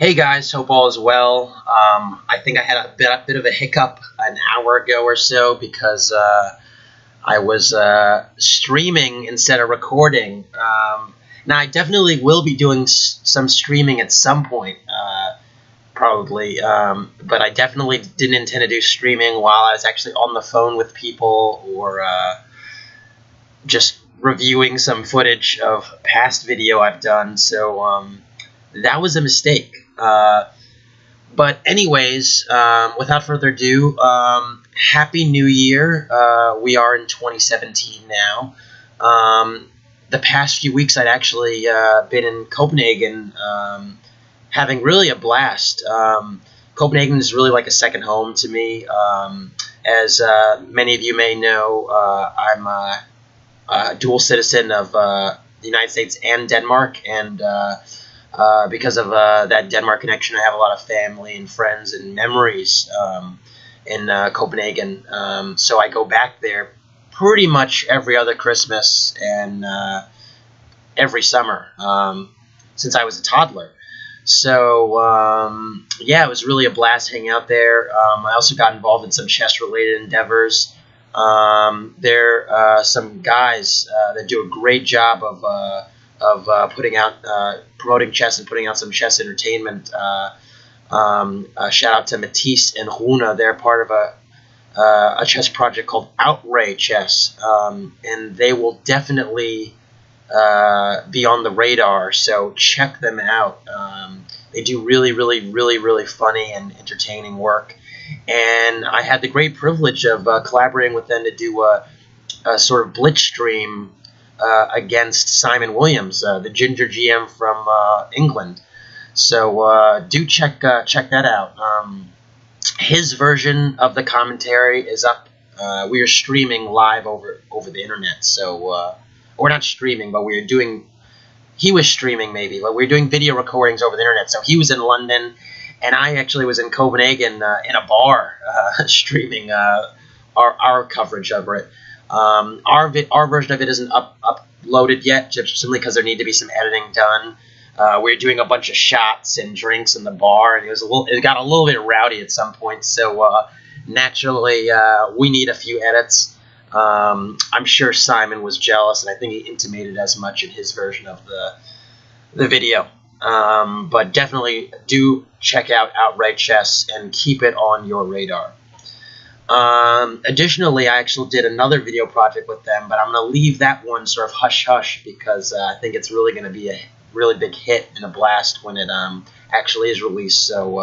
Hey guys, hope all is well. I think I had a bit of a hiccup an hour ago or so because I was streaming instead of recording. Now I definitely will be doing some streaming at some point, probably, but I definitely didn't intend to do streaming while I was actually on the phone with people or just reviewing some footage of past video I've done. So that was a mistake. But anyways, without further ado, Happy New Year. We are in 2017 now. The past few weeks I'd actually been in Copenhagen, having really a blast. Copenhagen is really like a second home to me. As many of you may know, I'm a dual citizen of the United States and Denmark, and because of that Denmark connection, I have a lot of family and friends and memories in Copenhagen. So I go back there pretty much every other Christmas and every summer since I was a toddler. So yeah, it was really a blast hanging out there. I also got involved in some chess-related endeavors. There are some guys that do a great job of putting out, promoting chess and putting out some chess entertainment. Shout out to Matisse and Runa. They're part of a chess project called Outright Chess, and they will definitely be on the radar. So check them out. They do really funny and entertaining work, and I had the great privilege of collaborating with them to do a sort of blitz stream against Simon Williams, the Ginger GM from England. So do check that out. His version of the commentary is up. We are streaming live over the internet. So we're not streaming, but he was streaming maybe, but we were doing video recordings over the internet. So he was in London, and I actually was in Copenhagen in a bar streaming our coverage over it. Our version of it isn't uploaded yet, just simply because there need to be some editing done. We were doing a bunch of shots and drinks in the bar, and it got a little bit rowdy at some point. So naturally, we need a few edits. I'm sure Simon was jealous, and I think he intimated as much in his version of the video. But definitely do check out Outright Chess and keep it on your radar. Additionally, I actually did another video project with them, but I'm going to leave that one sort of hush-hush because I think it's really going to be a really big hit and a blast when it actually is released. So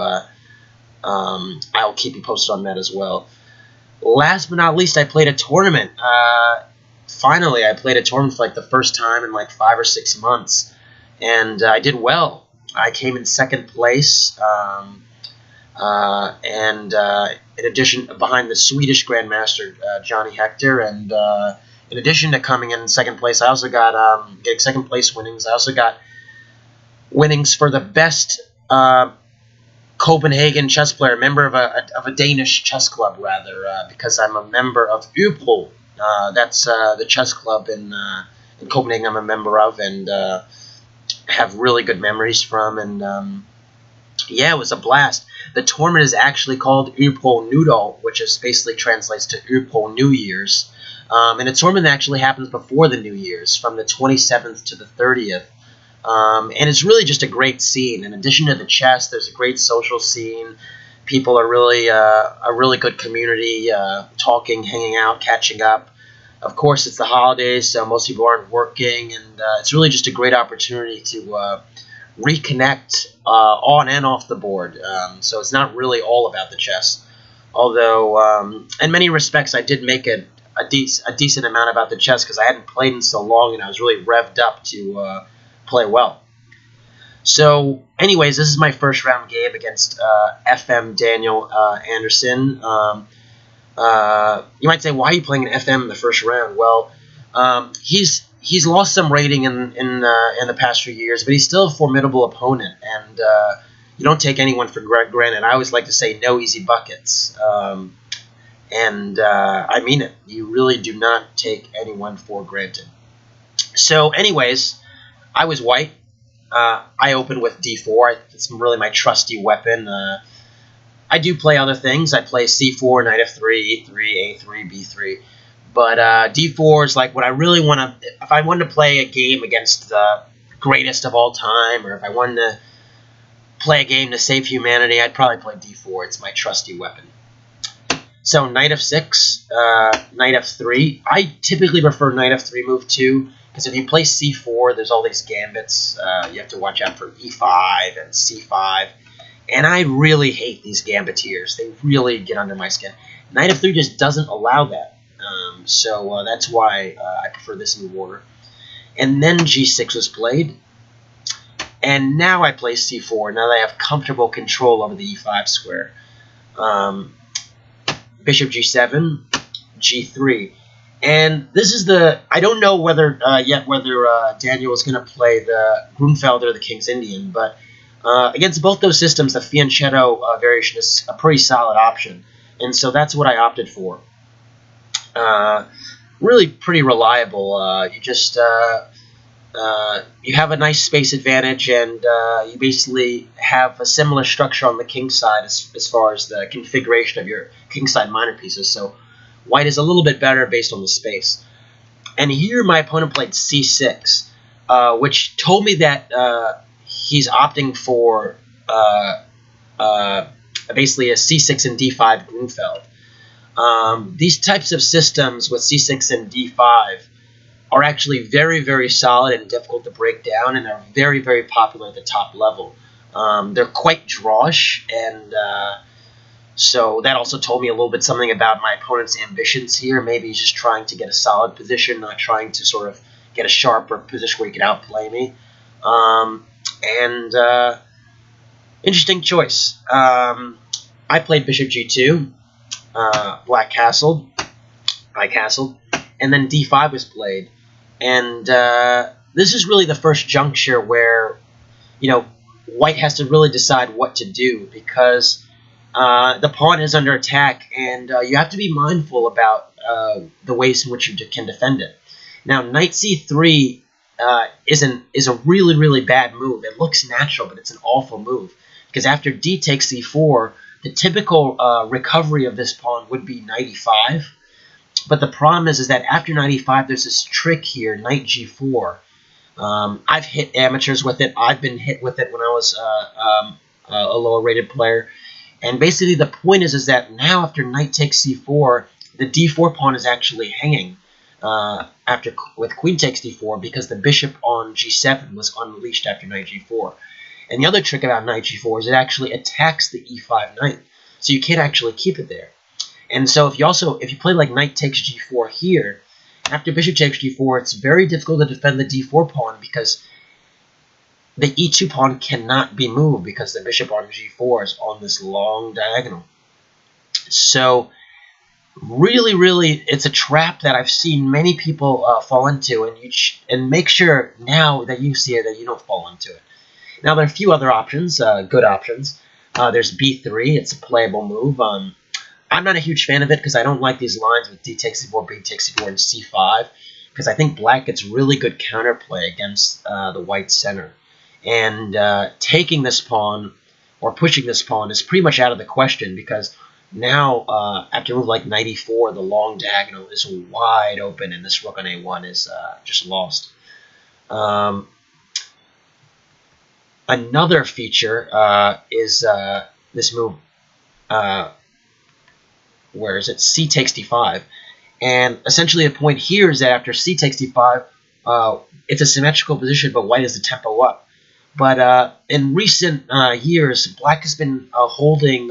I'll keep you posted on that as well. Last but not least, I played a tournament. Finally, I played a tournament for like the first time in like 5 or 6 months, and I did well. I came in second place, and in addition, behind the Swedish Grandmaster Johnny Hector, and in addition to coming in second place, I also got getting second place winnings. I also got winnings for the best Copenhagen chess player, member of a Danish chess club, rather, because I'm a member of Oebro. That's the chess club in Copenhagen I'm a member of, and have really good memories from, and yeah, it was a blast. The tournament is actually called Oebro Nytår, which is basically translates to Oebro New Year's, and the tournament actually happens before the New Year's, from the 27th to the 30th. And it's really just a great scene. In addition to the chess, there's a great social scene. People are really a really good community, talking, hanging out, catching up. Of course, it's the holidays, so most people aren't working, and it's really just a great opportunity to reconnect on and off the board. So it's not really all about the chess. Although, in many respects, I did make a decent amount about the chess because I hadn't played in so long, and I was really revved up to play well. So anyways, this is my first round game against FM Daniel Andersen. You might say, why are you playing an FM in the first round? Well, he's lost some rating in the past few years, but he's still a formidable opponent, and you don't take anyone for granted. I always like to say no easy buckets, and I mean it. You really do not take anyone for granted. So anyways, I was white. I open with d4. It's really my trusty weapon. I do play other things. I play c4, knight f3, e3, a3, b3. But d4 is like what I really want to... If I wanted to play a game against the greatest of all time, or if I wanted to play a game to save humanity, I'd probably play d4. It's my trusty weapon. So knight f6, knight f3. I typically prefer knight f3 move 2, because if you play c4, there's all these gambits. You have to watch out for e5 and c5. And I really hate these gambiteers. They really get under my skin. Knight f3 just doesn't allow that. So that's why I prefer this move order. And then g6 was played. And now I play c4. Now that I have comfortable control over the e5 square. Bishop g7, g3. And this is the... I don't know whether Daniel is going to play the Grunfeld or the King's Indian, but against both those systems, the fianchetto variation is a pretty solid option. And so that's what I opted for. Really pretty reliable. You just you have a nice space advantage, and you basically have a similar structure on the king side as far as the configuration of your king side minor pieces. So white is a little bit better based on the space. And here my opponent played c6, which told me that he's opting for basically a c6 and d5 Grunfeld. These types of systems with c6 and d5 are actually very, very solid and difficult to break down, and are very, very popular at the top level. They're quite drawish, and so that also told me a little bit something about my opponent's ambitions here. Maybe he's just trying to get a solid position, not trying to sort of get a sharper position where he can outplay me. Interesting choice. I played bishop g2. Black castled, I castled, and then d5 was played. And this is really the first juncture where, white has to really decide what to do, because the pawn is under attack, and you have to be mindful about the ways in which you can defend it. Now, knight c3 is a really, really bad move. It looks natural, but it's an awful move, because after d takes c4, the typical recovery of this pawn would be knight e5, but the problem is that after knight e5, there's this trick here, knight g4. I've hit amateurs with it. I've been hit with it when I was a lower-rated player. And basically the point is that now after knight takes c4, the d4 pawn is actually hanging with queen takes d4, because the bishop on g7 was unleashed after knight g4. And the other trick about knight g4 is it actually attacks the e5 knight, so you can't actually keep it there. And so if you play like knight takes g4 here, after bishop takes g4, it's very difficult to defend the d4 pawn, because the e2 pawn cannot be moved, because the bishop on g4 is on this long diagonal. So really, really, it's a trap that I've seen many people fall into, and make sure now that you see it that you don't fall into it. Now, there are a few other options, good options. There's b3. It's a playable move. I'm not a huge fan of it, because I don't like these lines with d takes c4, b takes c4, and c5, because I think black gets really good counterplay against the white center. And taking this pawn or pushing this pawn is pretty much out of the question, because now after a move like knight e4, the long diagonal is wide open, and this rook on a1 is just lost. Another feature is this move, where is it? C takes d5. And essentially the point here is that after c takes d5, it's a symmetrical position, but white has the tempo up. But in recent years, black has been holding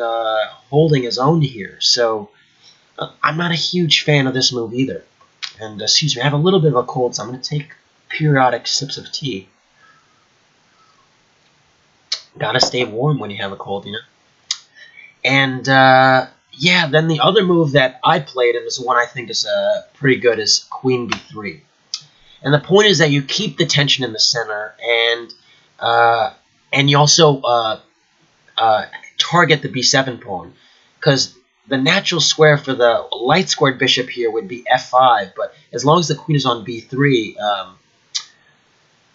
his own here. So I'm not a huge fan of this move either. And excuse me, I have a little bit of a cold, so I'm going to take periodic sips of tea. Gotta stay warm when you have a cold, And yeah, then the other move that I played, and this one I think is pretty good, is queen b3. And the point is that you keep the tension in the center, and you also target the b7 pawn, because the natural square for the light squared bishop here would be f5, but as long as the queen is on b3,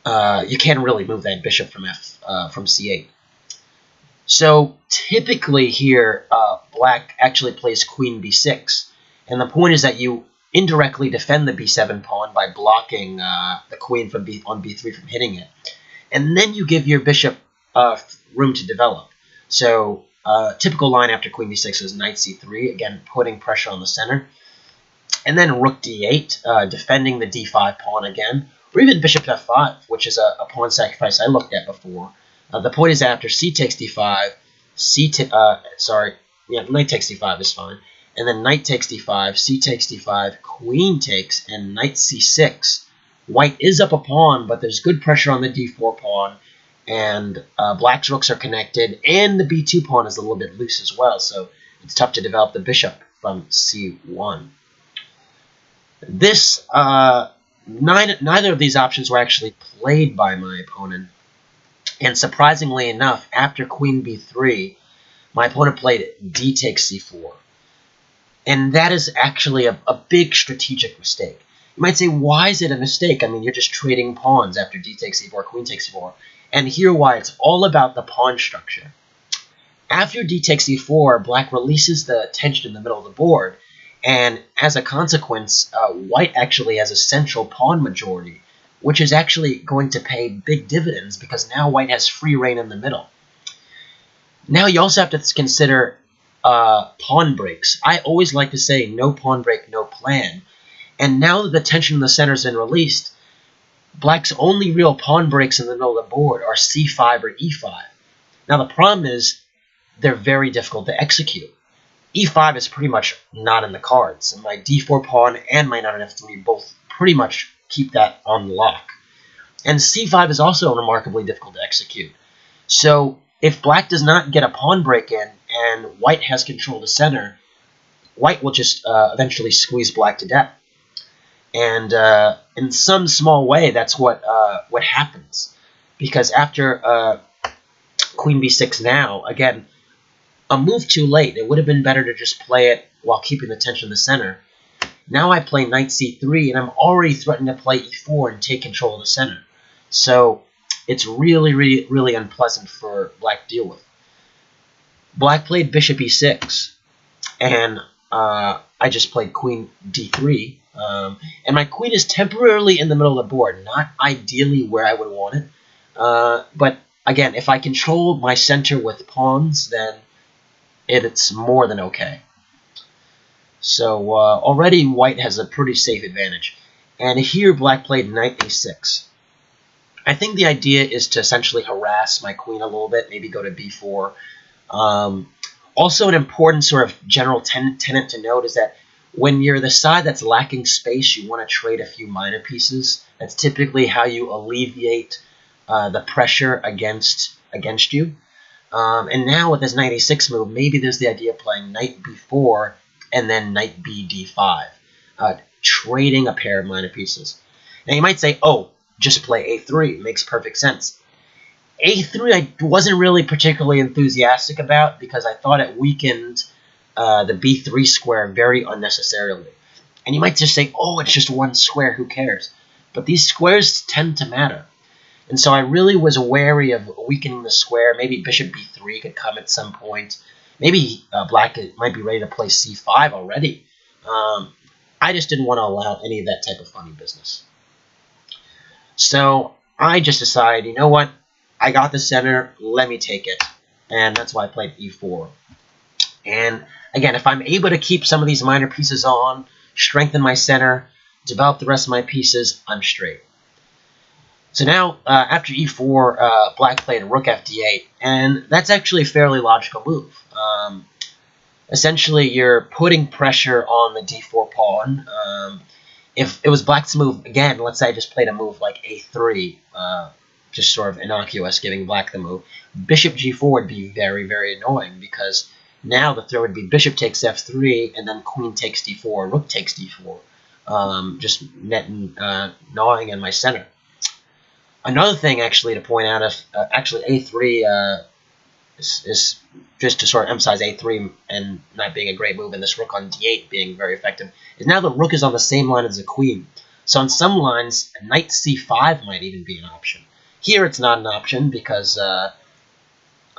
you can't really move that bishop from from c8. So typically here, black actually plays queen b6, and the point is that you indirectly defend the b7 pawn by blocking the queen from on b3 from hitting it, and then you give your bishop room to develop. So typical line after queen b6 is knight c3, again putting pressure on the center, and then rook d8, defending the d5 pawn again, or even bishop f5, which is a pawn sacrifice I looked at before. The point is that after c takes d5, knight takes d5 is fine, and then knight takes d5, c takes d5, queen takes, and knight c6. White is up a pawn, but there's good pressure on the d4 pawn, and black's rooks are connected, and the b2 pawn is a little bit loose as well, so it's tough to develop the bishop from c1. This neither of these options were actually played by my opponent, and surprisingly enough, after queen b3, my opponent played d takes c4, and that is actually a big strategic mistake. You might say, why is it a mistake? I mean, you're just trading pawns after d takes c4, queen takes c4, and here why it's all about the pawn structure. After d takes c4, black releases the tension in the middle of the board, and as a consequence, white actually has a central pawn majority, which is actually going to pay big dividends because now white has free reign in the middle. Now you also have to consider pawn breaks. I always like to say no pawn break, no plan. And now that the tension in the center has been released, black's only real pawn breaks in the middle of the board are c5 or e5. Now the problem is they're very difficult to execute. e5 is pretty much not in the cards, and my d4 pawn and my knight on f3 both pretty much keep that on lock. And c5 is also remarkably difficult to execute. So if black does not get a pawn break in and white has control of the center, white will just eventually squeeze black to death. And in some small way, that's what happens. Because after queen b6 now, again, a move too late. It would have been better to just play it while keeping the tension in the center. Now I play knight c3, and I'm already threatening to play e4 and take control of the center. So it's really, really, really unpleasant for black to deal with. Black played bishop e6, and I just played queen d3. And my queen is temporarily in the middle of the board, not ideally where I would want it. But again, if I control my center with pawns, then it's more than okay. So already white has a pretty safe advantage. And here black played knight a6. I think the idea is to essentially harass my queen a little bit, maybe go to b4. Also an important sort of general tenet to note is that when you're the side that's lacking space, you want to trade a few minor pieces. That's typically how you alleviate the pressure against you. And now with this knight a6 move, maybe there's the idea of playing knight b4 and then knight b d5, trading a pair of minor pieces. Now you might say, oh, just play a3. It makes perfect sense. a3 I wasn't really particularly enthusiastic about because I thought it weakened the b3 square very unnecessarily. And you might just say, oh, it's just one square, who cares? But these squares tend to matter. And so I really was wary of weakening the square. Maybe bishop b3 could come at some point. Maybe black might be ready to play c5 already. I just didn't want to allow any of that type of funny business. So I just decided, you know what? I got the center. Let me take it. And that's why I played e4. And again, if I'm able to keep some of these minor pieces on, strengthen my center, develop the rest of my pieces, I'm straight. So now, after e4, black played rook fd8, and that's actually a fairly logical move. Essentially, you're putting pressure on the d4 pawn. If it was black's move, again, let's say I just played a move like a3, just sort of innocuous, giving black the move, bishop g4 would be very, very annoying, because now the throw would be bishop takes f3, and then queen takes d4, rook takes d4, just gnawing in my center. Another thing, actually, to point out, if actually a3 is just to sort of emphasize a3 and not being a great move, and this rook on d8 being very effective, is now the rook is on the same line as the queen. So on some lines, knight c5 might even be an option. Here it's not an option because I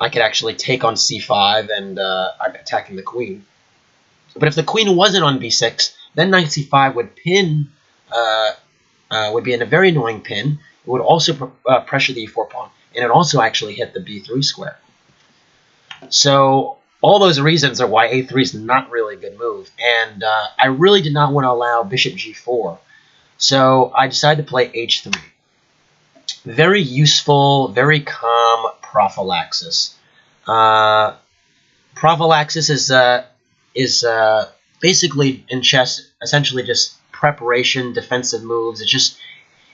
could actually take on c5 and I'm attacking the queen. But if the queen wasn't on b6, then knight c5 would pin, would be in a very annoying pin. It would also pressure the e4 pawn, and it also actually hit the b3 square. So all those reasons are why a3 is not really a good move, and I really did not want to allow bishop g4. So I decided to play h3. Very useful, very calm prophylaxis. Prophylaxis is basically in chess essentially just preparation, defensive moves.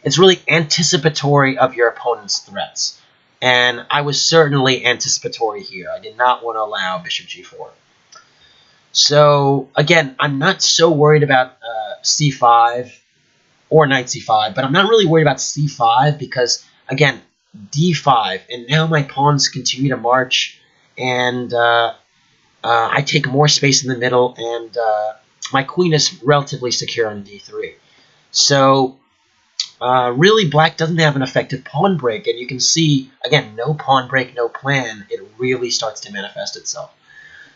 It's really anticipatory of your opponent's threats. And I was certainly anticipatory here. I did not want to allow bishop g4. So again, I'm not so worried about c5 or knight c5, but I'm not really worried about c5 because, again, d5, and now my pawns continue to march, and I take more space in the middle, and my queen is relatively secure on d3. So really, black doesn't have an effective pawn break, and you can see, again, no pawn break, no plan. It really starts to manifest itself.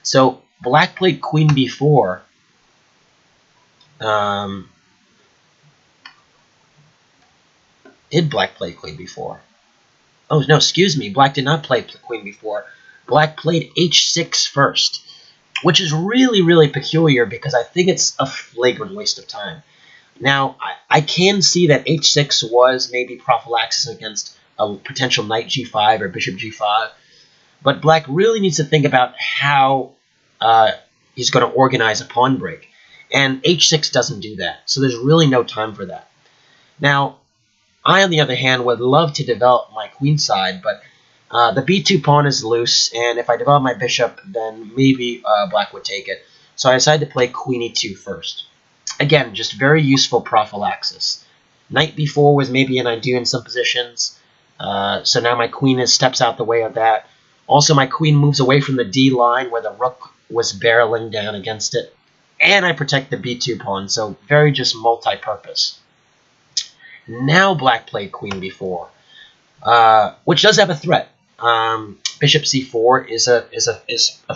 So black played queen b4. Did black play queen b4? Oh, no, excuse me. Black did not play queen b4. Black played h6 first, which is really, really peculiar because I think it's a flagrant waste of time. Now, I can see that h6 was maybe prophylaxis against a potential knight g5 or bishop g5, but black really needs to think about how he's going to organize a pawn break, and h6 doesn't do that, so there's really no time for that. Now, I, on the other hand, would love to develop my queen side, but the b2 pawn is loose, and if I develop my bishop, then maybe black would take it. So I decided to play queen e2 first. Again, just very useful prophylaxis. Knight b4 was maybe an idea in some positions, so now my queen steps out the way of that. Also, my queen moves away from the d line where the rook was barreling down against it, and I protect the b2 pawn, so very just multi-purpose. Now black played queen b4, which does have a threat. Bishop c4 is a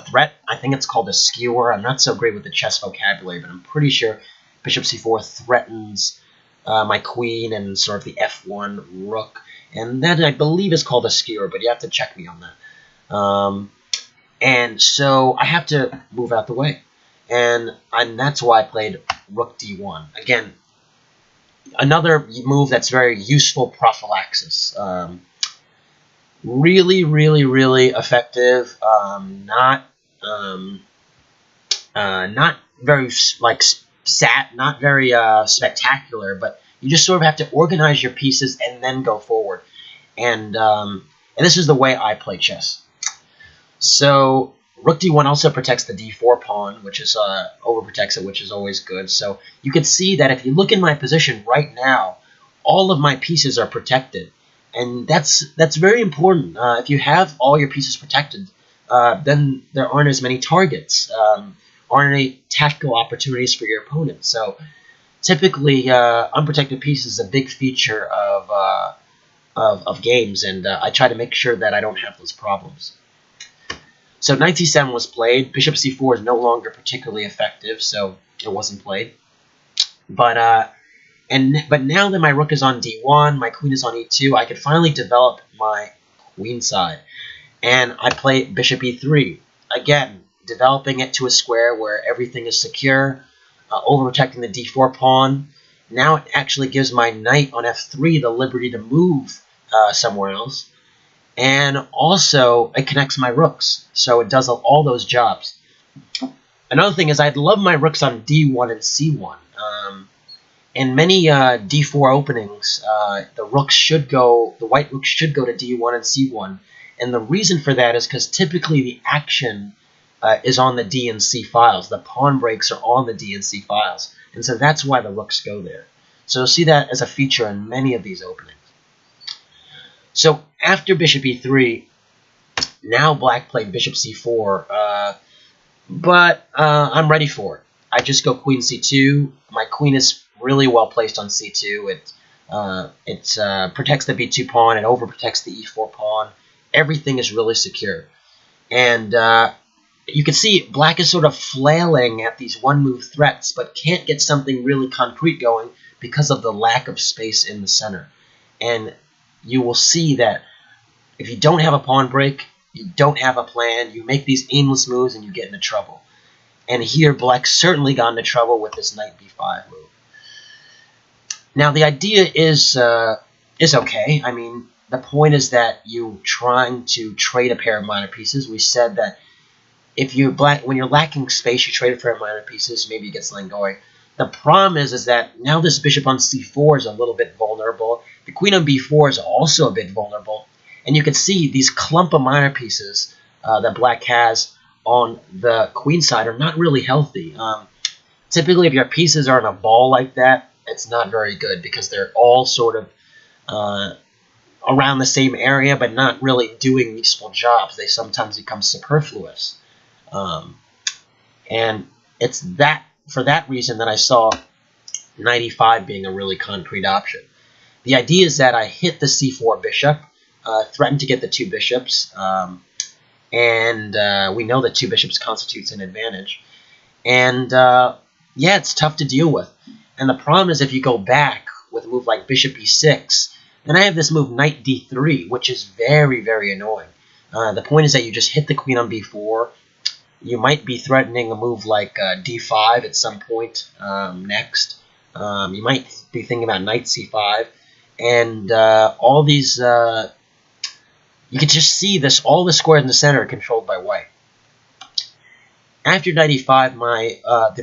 threat. I think it's called a skewer. I'm not so great with the chess vocabulary, but I'm pretty sure bishop c4 threatens my queen and sort of the f1 rook, and that I believe is called a skewer, but you have to check me on that. And so I have to move out the way, and that's why I played rook d1. Again, another move that's very useful prophylaxis. Really, really, really effective. Not very not very spectacular, but you just sort of have to organize your pieces and then go forward. And this is the way I play chess. So rook d1 also protects the d4 pawn, which is overprotects it, which is always good. So you can see that if you look in my position right now, all of my pieces are protected, and that's very important. If you have all your pieces protected, then there aren't as many targets, aren't any tactical opportunities for your opponent. So typically, unprotected pieces is a big feature of games, and I try to make sure that I don't have those problems. So knight c7 was played. Bishop c4 is no longer particularly effective, so it wasn't played. But now that my rook is on d1, my queen is on e2, I could finally develop my queen side. And I play bishop e3. Again, developing it to a square where everything is secure, overprotecting the d4 pawn. Now it actually gives my knight on f3 the liberty to move somewhere else. And also, it connects my rooks, so it does all those jobs. Another thing is I'd love my rooks on d1 and c1. In many d4 openings, the white rooks should go to d1 and c1. And the reason for that is because typically the action is on the d and c files. The pawn breaks are on the d and c files. And so that's why the rooks go there. So you'll see that as a feature in many of these openings. So after bishop e3, now black played bishop c4, but I'm ready for it. I just go queen c2. My queen is really well placed on c2. It protects the b2 pawn. It overprotects the e4 pawn. Everything is really secure. And you can see black is sort of flailing at these one-move threats, but can't get something really concrete going because of the lack of space in the center. And you will see that if you don't have a pawn break, you don't have a plan, you make these aimless moves and you get into trouble. And here black certainly got into trouble with this knight b5 move. Now the idea is okay. I mean, the point is that you're trying to trade a pair of minor pieces. We said that when you're lacking space, you trade a pair of minor pieces, maybe you get something going. The problem is that now this bishop on c4 is a little bit vulnerable. The queen on b4 is also a bit vulnerable. And you can see these clump of minor pieces that black has on the queen side are not really healthy. Typically, if your pieces are in a ball like that, it's not very good because they're all sort of around the same area, but not really doing useful jobs. They sometimes become superfluous. And it's for that reason that I saw knight e5 being a really concrete option. The idea is that I hit the c4 bishop, threaten to get the two bishops, and we know that two bishops constitutes an advantage. And yeah, it's tough to deal with. And the problem is if you go back with a move like bishop e6, then I have this move knight d3, which is very, very annoying. The point is that you just hit the queen on b4. You might be threatening a move like d5 at some point next. You might be thinking about knight c5. And all these, you can just see this, all the squares in the center are controlled by white. After knight e5, the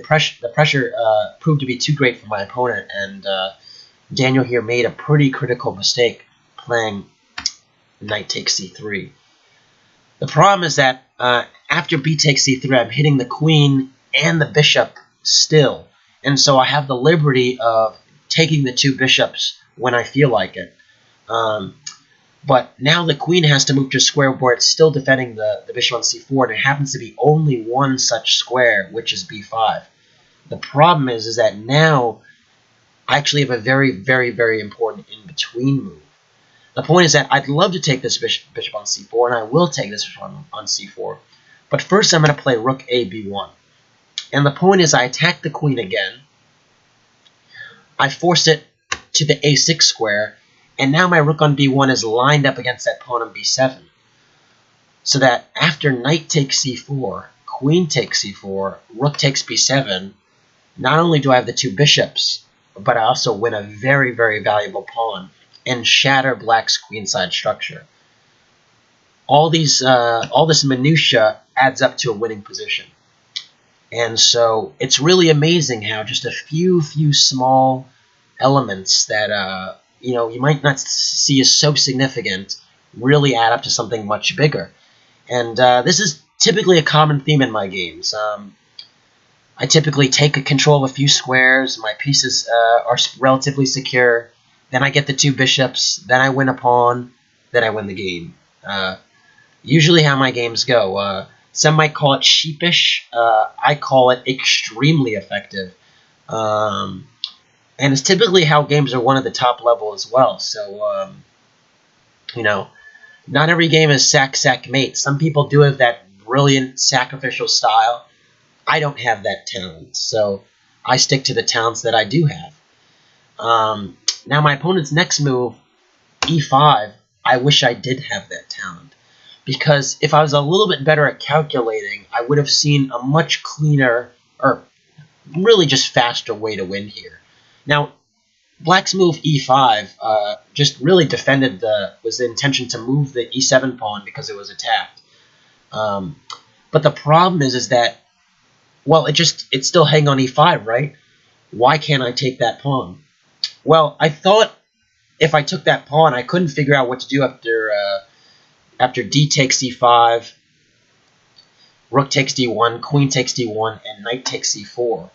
pressure proved to be too great for my opponent, and Daniel here made a pretty critical mistake playing knight takes c3. The problem is that after b takes c3, I'm hitting the queen and the bishop still, and so I have the liberty of taking the two bishops when I feel like it. But now the queen has to move to a square where it's still defending the bishop on c4, and it happens to be only one such square, which is b5. The problem is that now I actually have a very, very, very important in-between move. The point is that I'd love to take this bishop on c4, and I will take this bishop on c4. But first I'm going to play rook a b1. And the point is I attack the queen again. I force it to the a6 square, and now my rook on b1 is lined up against that pawn on b7. So that after knight takes c4, queen takes c4, rook takes b7, not only do I have the two bishops, but I also win a very, very valuable pawn and shatter black's queenside structure. All this minutia adds up to a winning position. And so it's really amazing how just a few small elements that you might not see as so significant really add up to something much bigger. And this is typically a common theme in my games. I typically take control of a few squares, my pieces are relatively secure, then I get the two bishops, then I win a pawn, then I win the game. Usually how my games go. Some might call it sheepish, I call it extremely effective. And it's typically how games are won at the top level as well. So, not every game is sack, mate. Some people do have that brilliant sacrificial style. I don't have that talent, so I stick to the talents that I do have. Now, my opponent's next move, e5, I wish I did have that talent. Because if I was a little bit better at calculating, I would have seen a much cleaner, or really just faster way to win here. Now, black's move e5 just really was the intention to move the e7 pawn because it was attacked. But the problem is that, well, it's still hanging on e5, right? Why can't I take that pawn? Well, I thought if I took that pawn, I couldn't figure out what to do after d takes e5, rook takes d1, queen takes d1, and knight takes c4.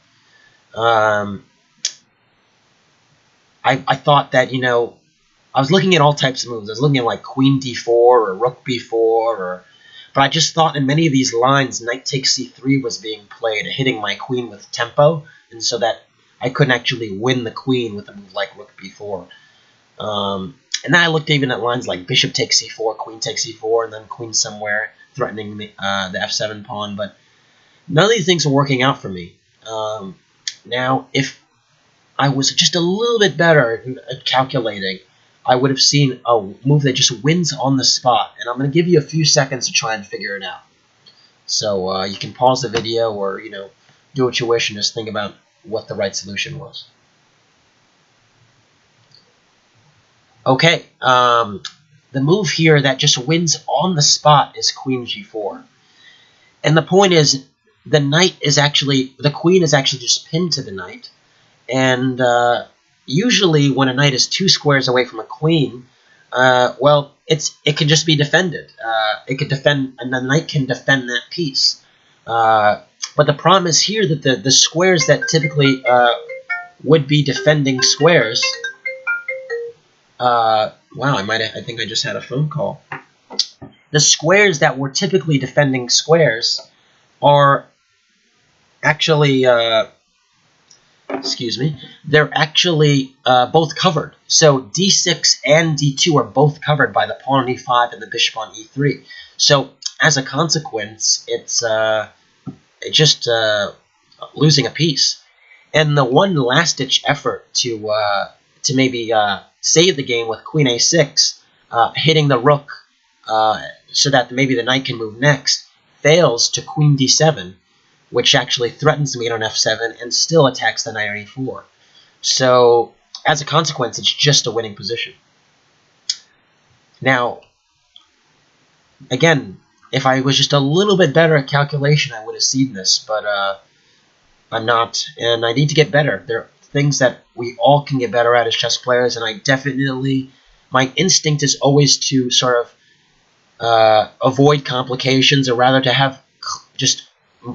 I thought that, I was looking at all types of moves. I was looking at like queen d4 or rook b4, but I just thought in many of these lines, knight takes c3 was being played, hitting my queen with tempo, and so that I couldn't actually win the queen with a move like rook b4. And then I looked even at lines like bishop takes c4, queen takes c4, and then queen somewhere threatening the f7 pawn. But none of these things are working out for me. Now, if I was just a little bit better at calculating, I would have seen a move that just wins on the spot. And I'm going to give you a few seconds to try and figure it out. So you can pause the video or, do what you wish and just think about what the right solution was. Okay, the move here that just wins on the spot is queen g4. And the point is, the queen is actually just pinned to the knight. And usually when a knight is 2 squares away from a queen, well, it can just be defended. It can defend, and the knight can defend that piece. But the problem is here that the squares that typically would be defending squares. Wow, I think I just had a phone call. The squares that were typically defending squares are actually, they're actually both covered. So d6 and d2 are both covered by the pawn on e5 and the bishop on e3. So as a consequence, it's just losing a piece. And the one last-ditch effort to maybe save the game with queen a6, hitting the rook so that maybe the knight can move next, fails to queen d7, which actually threatens the mate on f7 and still attacks the knight on e4. So, as a consequence, it's just a winning position. Now, again, if I was just a little bit better at calculation, I would have seen this, but I'm not, and I need to get better. There are things that we all can get better at as chess players, and my instinct is always to sort of avoid complications, or rather to have just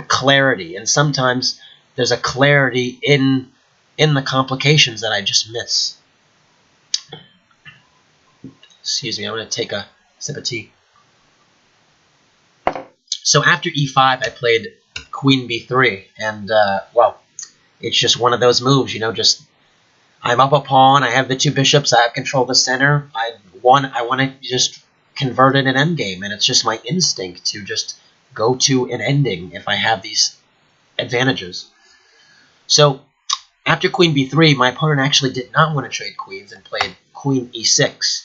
clarity. And sometimes there's a clarity in the complications that I just miss. Excuse me, I'm going to take a sip of tea. So after e5, I played queen b3, and well, it's just one of those moves, just I'm up a pawn, I have the 2 bishops, I have control of the center, I want to just convert it an endgame, and it's just my instinct to just go to an ending if I have these advantages. So after queen b3, my opponent actually did not want to trade queens and played queen e6.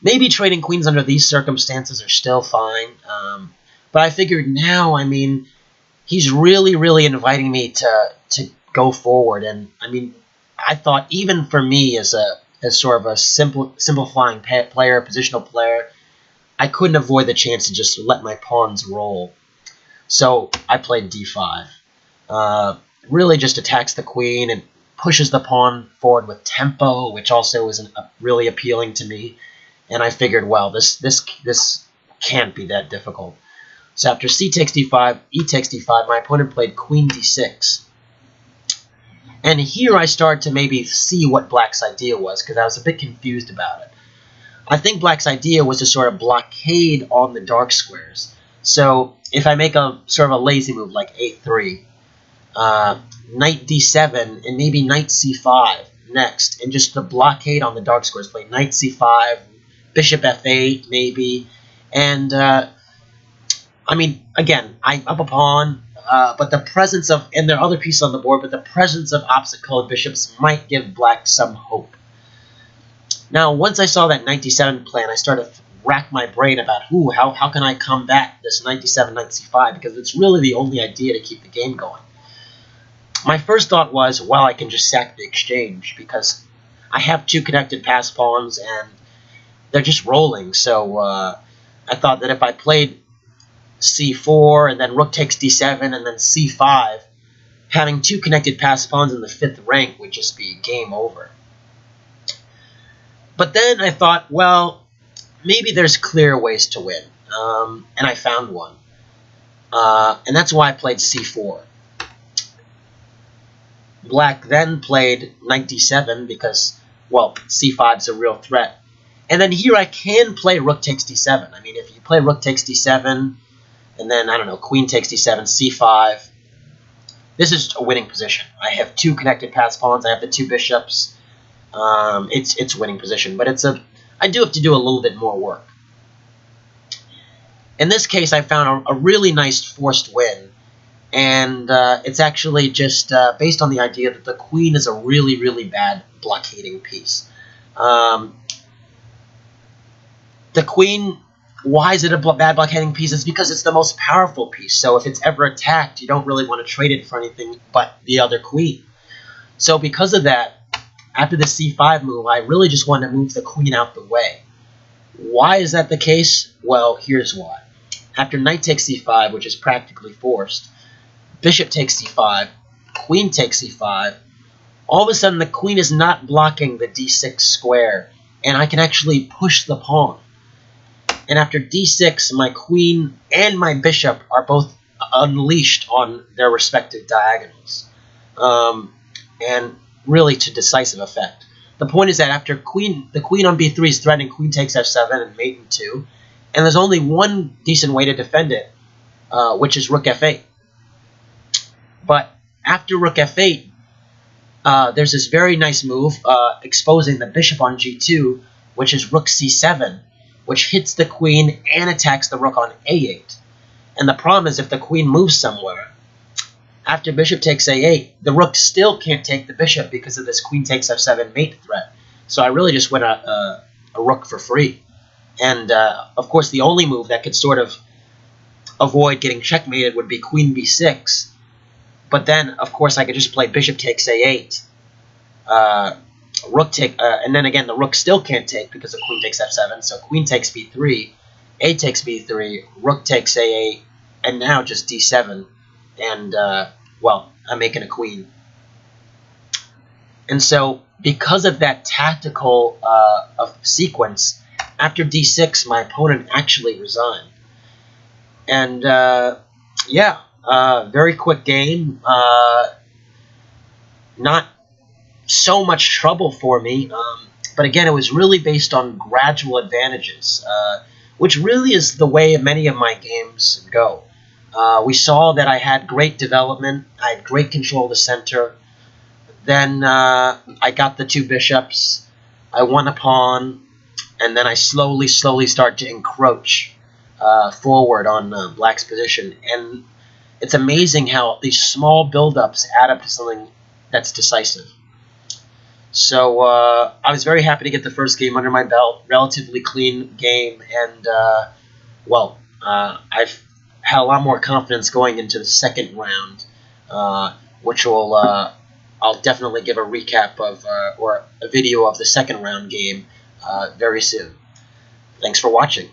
Maybe trading queens under these circumstances are still fine, but I figured now, he's really inviting me to go forward, and I thought even for me as sort of a simplifying player, positional player, I couldn't avoid the chance to just let my pawns roll. So I played d5. Really just attacks the queen and pushes the pawn forward with tempo, which also isn't really appealing to me. And I figured, well, this can't be that difficult. So after c takes d5, e takes d5, my opponent played queen d6. And here I start to maybe see what black's idea was, because I was a bit confused about it. I think black's idea was to sort of blockade on the dark squares. So if I make a sort of a lazy move like a3, knight d7, and maybe knight c5 next, and just the blockade on the dark squares, play knight c5, bishop f8 maybe, and again, I'm up a pawn, but the presence of, and there are other pieces on the board, but the presence of opposite colored bishops might give black some hope. Now, once I saw that knight d7 plan, I started to rack my brain about, how can I combat this knight d7, knight c5, because it's really the only idea to keep the game going. My first thought was, well, I can just sack the exchange, because I have 2 connected pass pawns, and they're just rolling, so I thought that if I played c4, and then rook takes d7, and then c5, having 2 connected pass pawns in the 5th rank would just be game over. But then I thought, well, maybe there's clear ways to win, and I found one. And that's why I played c4. Black then played knight d7 because, well, c5 is a real threat. And then here I can play rook takes d7. If you play rook takes d7, and then, I don't know, queen takes d7, c5, this is a winning position. I have 2 connected pass pawns. I have the 2 bishops. It's winning position, but I do have to do a little bit more work. In this case, I found a really nice forced win, and it's actually just based on the idea that the queen is a really, really bad blockading piece. The queen, why is it a bad blockading piece? It's because it's the most powerful piece, so if it's ever attacked, you don't really want to trade it for anything but the other queen. So because of that, after the c5 move, I really just want to move the queen out the way. Why is that the case? Well, here's why. After knight takes c5, which is practically forced, bishop takes c5, queen takes c5, all of a sudden the queen is not blocking the d6 square, and I can actually push the pawn. And after d6, my queen and my bishop are both unleashed on their respective diagonals, and really to decisive effect. The point is that after the queen on b3 is threatening queen takes f7 and mate in 2, and there's only one decent way to defend it, which is rook f8. But after rook f8, there's this very nice move exposing the bishop on g2, which is rook c7, which hits the queen and attacks the rook on a8. And the problem is if the queen moves somewhere, after bishop takes a8, the rook still can't take the bishop because of this queen takes f7 mate threat. So I really just went a rook for free. And, of course, the only move that could sort of avoid getting checkmated would be queen b6. But then, of course, I could just play bishop takes a8. And then again, the rook still can't take because the queen takes f7. So queen takes b3, a takes b3, rook takes a8, and now just d7. And, well, I'm making a queen. And so, because of that tactical sequence, after d6, my opponent actually resigned. And, yeah, very quick game. Not so much trouble for me. But again, it was really based on gradual advantages, which really is the way many of my games go. We saw that I had great development. I had great control of the center. Then I got the 2 bishops. I won a pawn. And then I slowly start to encroach forward on black's position. And it's amazing how these small build-ups add up to something that's decisive. So I was very happy to get the first game under my belt. Relatively clean game. And, well, I've had a lot more confidence going into the second round, which will I'll definitely give a recap of or a video of the second round game very soon. Thanks for watching.